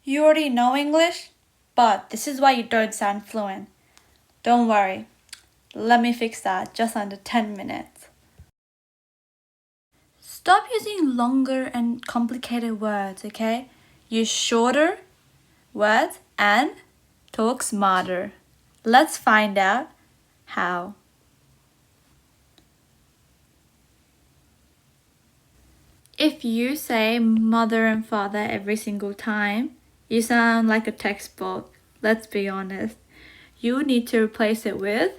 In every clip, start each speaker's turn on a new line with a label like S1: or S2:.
S1: You already know English, but this is why you don't sound fluent. Don't worry. Let me fix that just under 10 minutes. Stop using longer and complicated words, okay? Use shorter words and talk smarter. Let's find out how. If you say mother and father every single time, you sound like a textbook. Let's be honest. You need to replace it with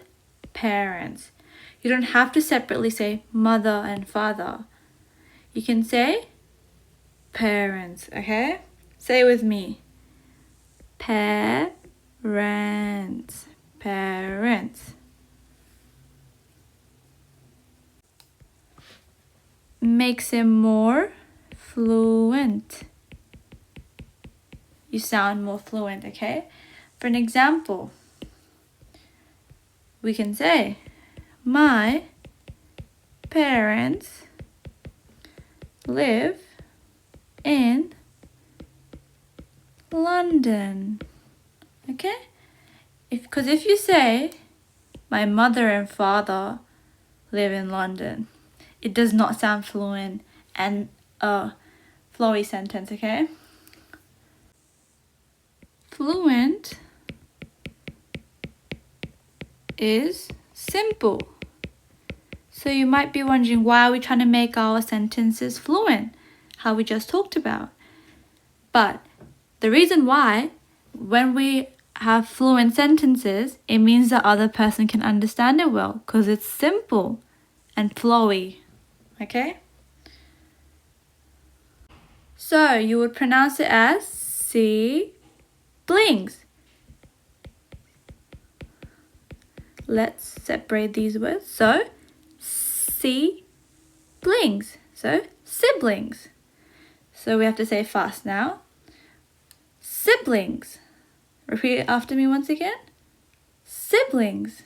S1: parents. You don't have to separately say mother and father. You can say parents, okay? Say it with me. Parents. Parents. Makes him more fluent. You sound more fluent, okay? For an example, we can say, my parents live in London, okay? Because if you say, my mother and father live in London, it does not sound fluent and a flowy sentence, okay? Fluent is simple. So you might be wondering, why are we trying to make our sentences fluent? How we just talked about. But the reason why, when we have fluent sentences, it means the other person can understand it well because it's simple and flowy. Okay? So you would pronounce it as siblings. Let's separate these words. So siblings. So siblings. So we have to say fast now. Siblings. Repeat it after me once again. Siblings.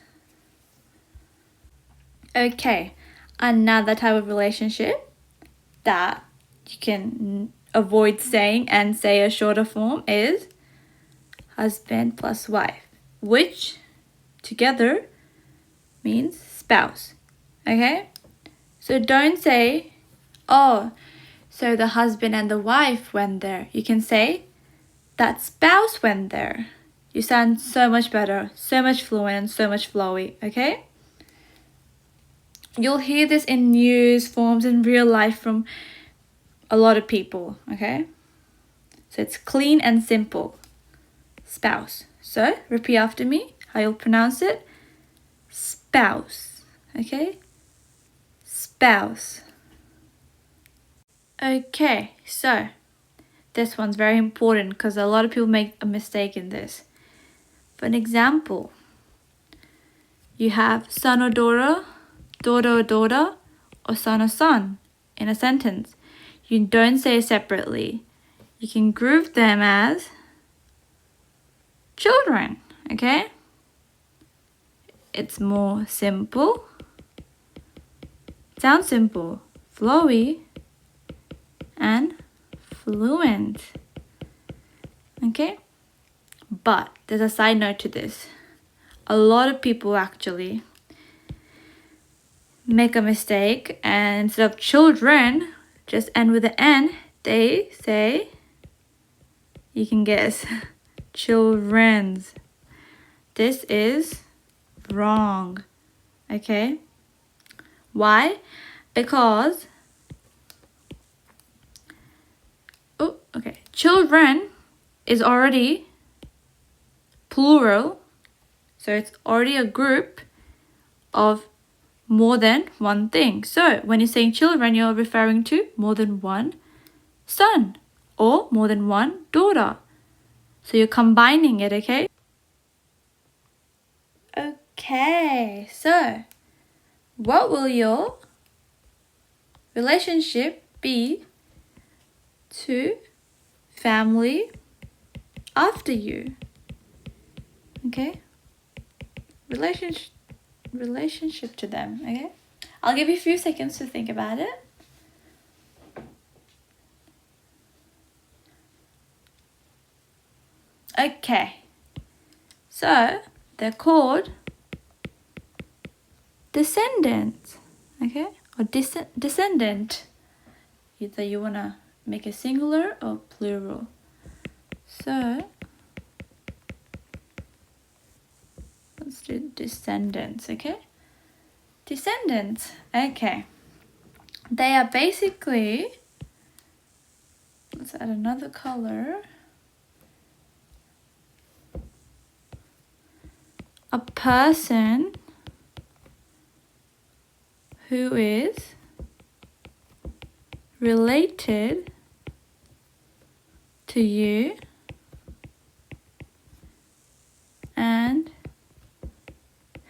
S1: Okay, another type of relationship that you can avoid saying and say a shorter form is husband plus wife, which together means spouse. Okay? So don't say, oh, so the husband and the wife went there. You can say, that spouse went there. You sound so much better, so much fluent, and so much flowy, okay? You'll hear this in news forms in real life from a lot of people, okay? So it's clean and simple. Spouse. So repeat after me how you'll pronounce it. Spouse, okay? Spouse. Okay, so this one's very important because a lot of people make a mistake in this. For an example, you have son or daughter, daughter or daughter, or son or son in a sentence. You don't say separately. You can group them as children, okay? It's more simple. Sounds simple, flowy, and fluent. Okay? But there's a side note to this. A lot of people actually make a mistake and instead of children, just end with an N, they say, you can guess, children's. This is wrong. Okay? Why? Because children is already plural, so it's already a group of more than one thing. So when you're saying children, you're referring to more than one son or more than one daughter. So you're combining it, okay? Okay, so what will your relationship be to family after you? Okay? Relationship to them, okay? I'll give you a few seconds to think about it. Okay. So they're called descendants. Okay? Or descendant. Either you want to make it singular or plural. So let's do descendants, okay? Descendants, okay. They are basically, let's add another color. A person who is related to you and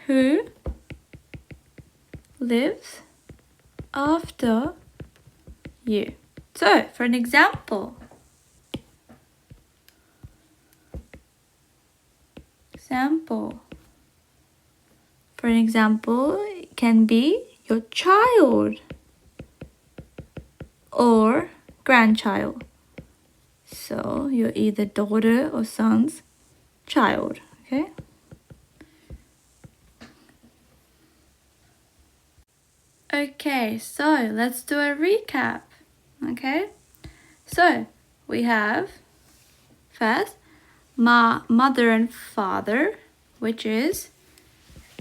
S1: who lives after you. So, for an example, it can be your child or grandchild. So, you're either daughter or son's child, okay? Okay, so let's do a recap, okay? So, we have first mother and father, which is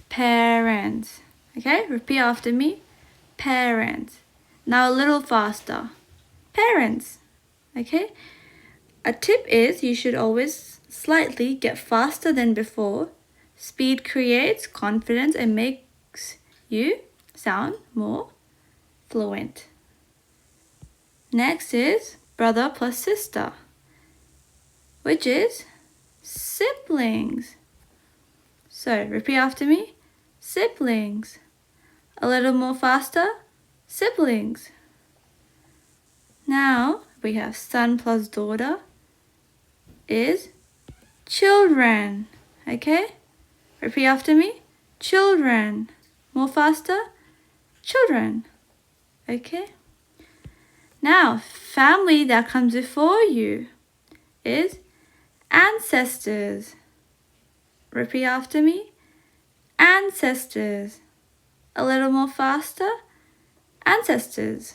S1: parents. Okay, repeat after me. Parents. Now a little faster. Parents. Okay. A tip is you should always slightly get faster than before. Speed creates confidence and makes you sound more fluent. Next is brother plus sister, which is siblings. So repeat after me. Siblings. A little more faster. Siblings. Now we have son plus daughter is children. Okay? Repeat after me. Children. More faster. Children. Okay? Now, family that comes before you is ancestors. Repeat after me. Ancestors. A little more faster. Ancestors.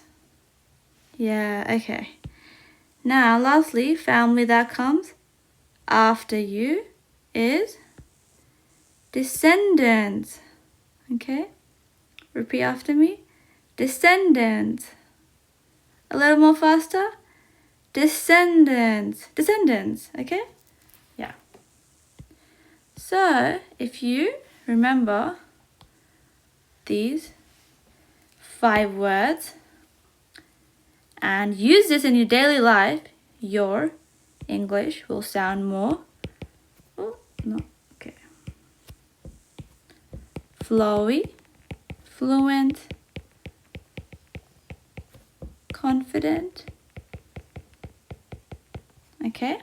S1: Yeah, okay. Now, lastly, family that comes after you is descendants. Okay? Repeat after me. Descendants. A little more faster. Descendants. Descendants. Okay? Yeah. So, if you remember these 5 words and use this in your daily life, your English will sound more flowy, fluent, confident. Okay?